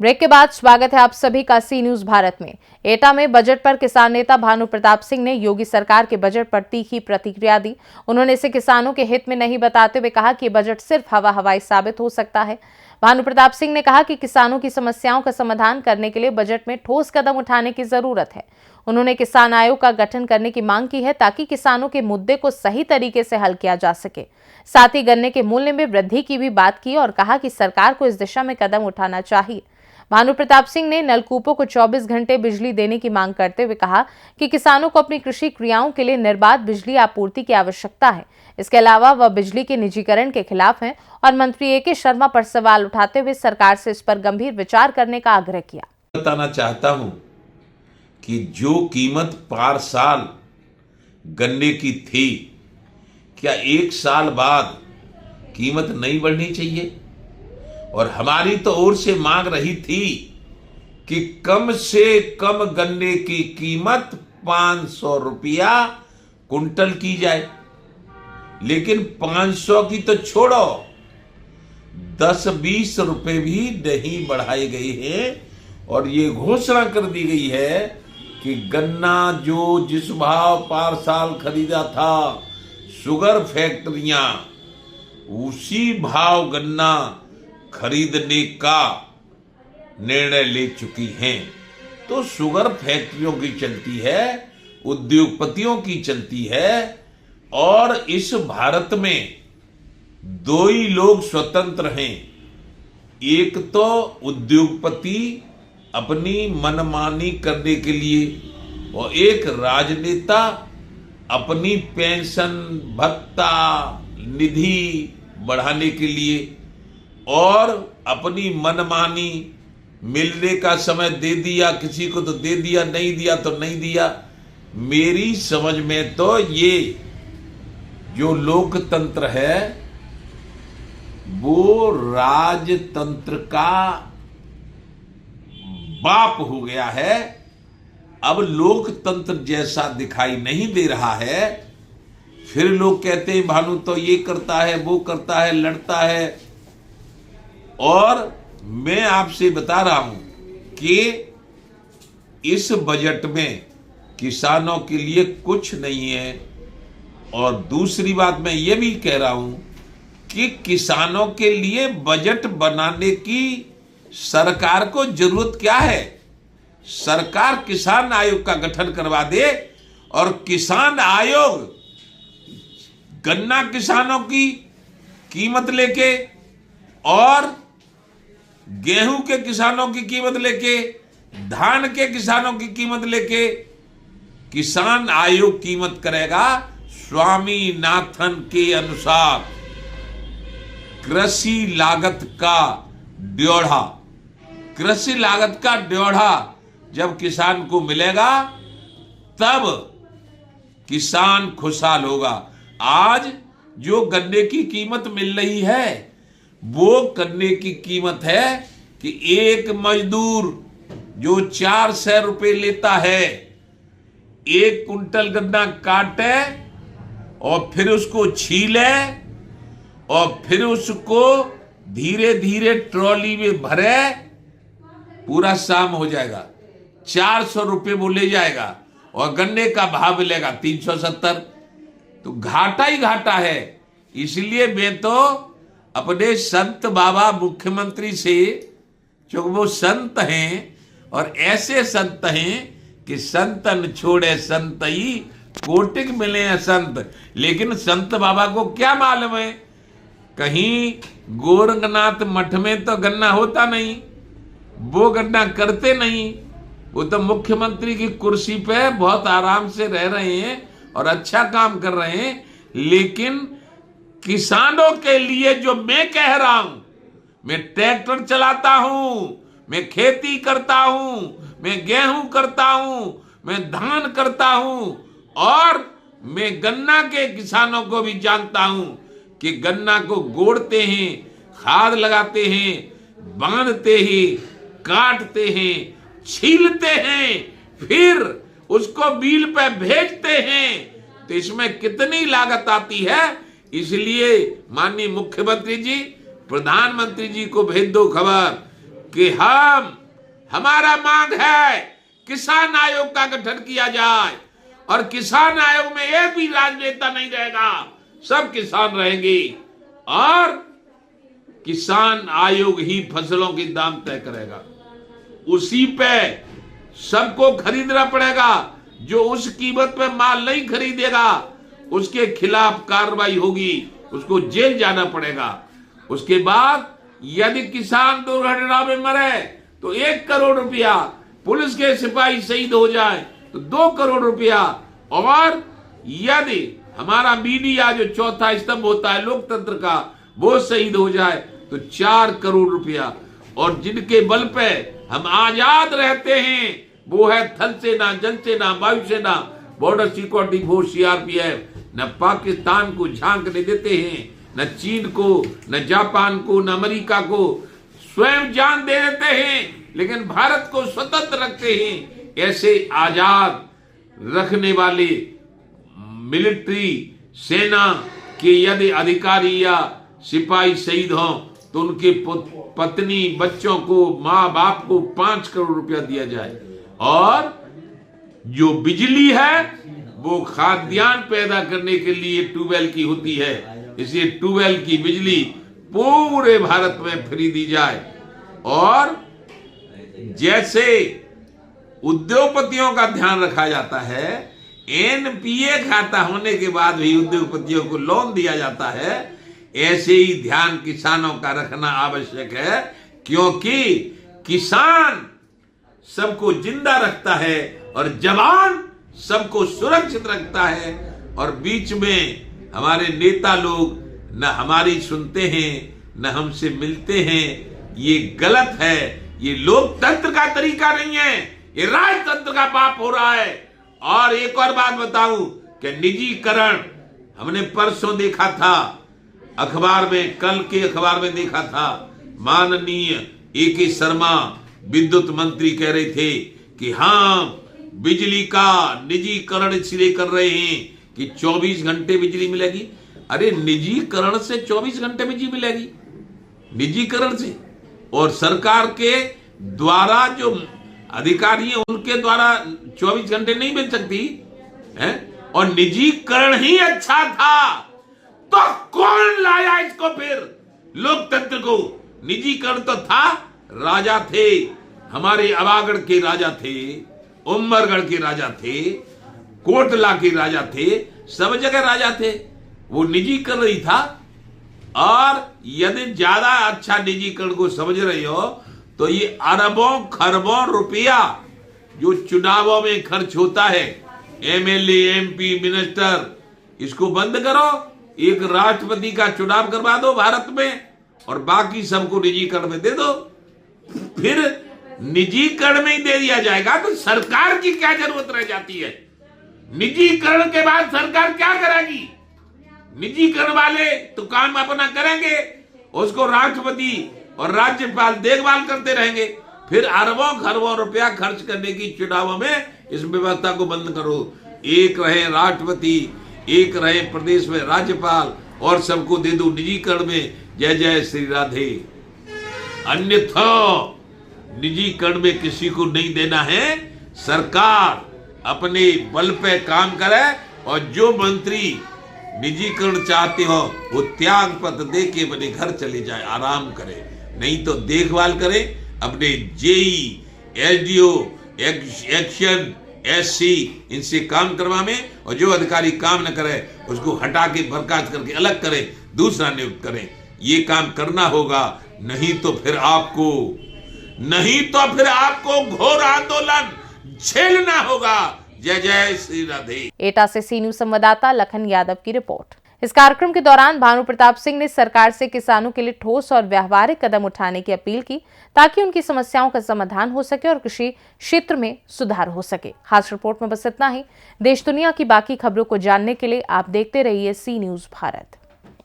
Break के बाद स्वागत है आप सभी का सी न्यूज भारत में। एटा में बजट पर किसान नेता भानु प्रताप सिंह ने योगी सरकार के बजट पर तीखी प्रतिक्रिया दी। उन्होंने इसे किसानों के हित में नहीं बताते हुए कहा कि बजट सिर्फ हवा हवाई साबित हो सकता है। भानु प्रताप सिंह ने कहा कि किसानों की समस्याओं का समाधान करने के लिए बजट में ठोस कदम उठाने की जरूरत है। उन्होंने किसान आयोग का गठन करने की मांग की है ताकि किसानों के मुद्दे को सही तरीके से हल किया जा सके। साथ ही गन्ने के मूल्य में वृद्धि की भी बात की और कहा कि सरकार को इस दिशा में कदम उठाना चाहिए। भानु प्रताप सिंह ने नलकूपों को 24 घंटे बिजली देने की मांग करते हुए कहा कि किसानों को अपनी कृषि क्रियाओं के लिए निर्बाध बिजली आपूर्ति की आवश्यकता है। इसके अलावा वह बिजली के निजीकरण के खिलाफ हैं और मंत्री ए.के. शर्मा पर सवाल उठाते हुए सरकार से इस पर गंभीर विचार करने का आग्रह किया। बताना चाहता हूं कि जो कीमत पार साल गन्ने की थी, क्या एक साल बाद कीमत नहीं बढ़नी चाहिए? और हमारी तो ओर से मांग रही थी कि कम से कम गन्ने की कीमत 500 रुपया कुंटल की जाए, लेकिन 500 की तो छोड़ो, 10-20 रुपए भी नहीं बढ़ाए गए हैं। और ये घोषणा कर दी गई है कि गन्ना जो जिस भाव पार साल खरीदा था शुगर फैक्ट्रियां उसी भाव गन्ना खरीदने का निर्णय ले चुकी हैं। तो शुगर फैक्ट्रियों की चलती है, उद्योगपतियों की चलती है, और इस भारत में दो ही लोग स्वतंत्र हैं। एक तो उद्योगपति अपनी मनमानी करने के लिए, और एक राजनेता अपनी पेंशन भत्ता निधि बढ़ाने के लिए, और अपनी मनमानी मिलने का समय दे दिया किसी को तो दे दिया, नहीं दिया तो नहीं दिया। मेरी समझ में तो ये जो लोकतंत्र है वो राजतंत्र का बाप हो गया है। अब लोकतंत्र जैसा दिखाई नहीं दे रहा है। फिर लोग कहते हैं भानु तो ये करता है, वो करता है, लड़ता है। और मैं आपसे बता रहा हूं कि इस बजट में किसानों के लिए कुछ नहीं है। और दूसरी बात मैं ये भी कह रहा हूं कि किसानों के लिए बजट बनाने की सरकार को जरूरत क्या है? सरकार किसान आयोग का गठन करवा दे, और किसान आयोग गन्ना किसानों की कीमत लेके और गेहूं के किसानों की कीमत लेके, धान के किसानों की कीमत लेके किसान आयोग कीमत करेगा स्वामीनाथन के अनुसार। कृषि लागत का ड्योढ़ा, कृषि लागत का ड्योढ़ा जब किसान को मिलेगा तब किसान खुशहाल होगा। आज जो गन्ने की कीमत मिल रही है वो गन्ने की कीमत है कि एक मजदूर जो 400 रुपए लेता है, 1 कुंटल गन्ना काटे और फिर उसको छीले और फिर उसको धीरे धीरे ट्रॉली में भरे, पूरा शाम हो जाएगा, 400 रुपए वो ले जाएगा और गन्ने का भाव मिलेगा 370। तो घाटा ही घाटा है। इसलिए मैं तो अपने संत बाबा मुख्यमंत्री से, जो वो संत हैं और ऐसे संत हैं कि संतन छोड़े संत ही कोटिक मिले हैं संत, लेकिन संत बाबा को क्या मालूम है कहीं गोरखनाथ मठ में तो गन्ना होता नहीं, वो गन्ना करते नहीं। वो तो मुख्यमंत्री की कुर्सी पे बहुत आराम से रह रहे हैं और अच्छा काम कर रहे हैं, लेकिन किसानों के लिए जो मैं कह रहा हूं, मैं ट्रैक्टर चलाता हूं, मैं खेती करता हूं, मैं गेहूं करता हूं, मैं धान करता हूं, और मैं गन्ना के किसानों को भी जानता हूं कि गन्ना को गोड़ते हैं, खाद लगाते हैं, बांधते हैं, काटते हैं, छीलते हैं, फिर उसको मिल पे भेजते हैं। तो इसमें कितनी लागत आती है। इसलिए माननीय मुख्यमंत्री जी, प्रधानमंत्री जी को भेज दो खबर कि हमारा मांग है किसान आयोग का गठन किया जाए और किसान आयोग में एक भी राजनेता नहीं रहेगा, सब किसान रहेंगे और किसान आयोग ही फसलों के दाम तय करेगा। उसी पे सबको खरीदना पड़ेगा। जो उस कीमत पे माल नहीं खरीदेगा उसके खिलाफ कार्रवाई होगी, उसको जेल जाना पड़ेगा। उसके बाद यदि किसान दुर्घटना में मरे तो 1 करोड़ रुपया, पुलिस के सिपाही शहीद हो जाए तो 2 करोड़ रुपया, और यदि हमारा मीडिया जो चौथा स्तंभ होता है लोकतंत्र का वो शहीद हो जाए तो 4 करोड़ रुपया। और जिनके बल पे हम आजाद रहते हैं वो है थल सेना, जल सेना, वायु सेना, बॉर्डर सिक्योरिटी फोर्स सीआरपीएफ। न पाकिस्तान को झांकने देते हैं, न चीन को, न जापान को, न अमेरिका को, स्वयं जान दे देते हैं लेकिन भारत को स्वतंत्र रखते हैं। ऐसे आजाद रखने वाले मिलिट्री सेना के यदि अधिकारी या सिपाही शहीद हों तो उनके पत्नी, बच्चों को, माँ बाप को 5 करोड़ रुपया दिया जाए। और जो बिजली है वो खाद्यान्न पैदा करने के लिए ट्यूबवेल की होती है, इसलिए ट्यूबवेल की बिजली पूरे भारत में फ्री दी जाए। और जैसे उद्योगपतियों का ध्यान रखा जाता है, एनपीए खाता होने के बाद भी उद्योगपतियों को लोन दिया जाता है, ऐसे ही ध्यान किसानों का रखना आवश्यक है, क्योंकि किसान सबको जिंदा रखता है और जवान सबको सुरक्षित रखता है। और बीच में हमारे नेता लोग न हमारी सुनते हैं न हमसे मिलते हैं, ये गलत है। ये लोकतंत्र का तरीका नहीं है, ये राजतंत्र का पाप हो रहा है। और एक और बात बताऊं कि निजीकरण हमने परसों देखा था अखबार में, कल के अखबार में देखा था, माननीय AK शर्मा विद्युत मंत्री कह रहे थे कि हाँ बिजली का निजीकरण इसलिए कर रहे हैं कि 24 घंटे बिजली मिलेगी। अरे निजीकरण से 24 घंटे बिजली मिलेगी, निजीकरण से? और सरकार के द्वारा जो अधिकारी हैं उनके द्वारा 24 घंटे नहीं मिल सकती है। और निजीकरण ही अच्छा था तो कौन लाया इसको फिर लोकतंत्र को? निजीकरण तो था, राजा थे, हमारे आवागढ़ के राजा थे, उमरगढ़ के राजा थे, कोटला के राजा थे, सब जगह राजा थे, वो निजीकरण ही था। और यदि ज्यादा अच्छा निजीकरण को समझ रहे हो तो ये अरबों खरबों रुपया जो चुनावों में खर्च होता है, MLA, MP, मिनिस्टर, इसको बंद करो। एक राष्ट्रपति का चुनाव करवा दो भारत में और बाकी सबको निजीकरण में दे दो। फिर निजीकरण में ही दे दिया जाएगा तो सरकार की क्या जरूरत रह जाती है? निजीकरण के बाद सरकार क्या करेगी? निजीकरण वाले तो काम अपना करेंगे, उसको राष्ट्रपति और राज्यपाल देखभाल करते रहेंगे। फिर अरबों खरबों रुपया खर्च करने की चुनावों में इस व्यवस्था को बंद करो। एक रहे राष्ट्रपति, एक रहे प्रदेश में राज्यपाल और सबको दे दो निजीकरण में। जय जय श्री राधे। अन्यथा निजीकरण में किसी को नहीं देना है। सरकार अपने बल पे काम करे और जो मंत्री निजीकरण चाहते हो वो त्याग पत्र दे के अपने घर चले जाए, आराम करे, नहीं तो देखभाल करे अपने JE, SDO, एक्शन, SC इनसे काम करवावे। और जो अधिकारी काम न करे उसको हटा के बर्खास्त करके अलग करे, दूसरा नियुक्त करें। ये काम करना होगा, नहीं तो फिर आपको घोर आंदोलन झेलना होगा। जय जय श्री राधे। एटा से सी न्यूज संवाददाता लखन यादव की रिपोर्ट। इस कार्यक्रम के दौरान भानु प्रताप सिंह ने सरकार से किसानों के लिए ठोस और व्यावहारिक कदम उठाने की अपील की ताकि उनकी समस्याओं का समाधान हो सके और कृषि क्षेत्र में सुधार हो सके। खास रिपोर्ट में बस इतना ही। देश दुनिया की बाकी खबरों को जानने के लिए आप देखते रहिए सी न्यूज भारत।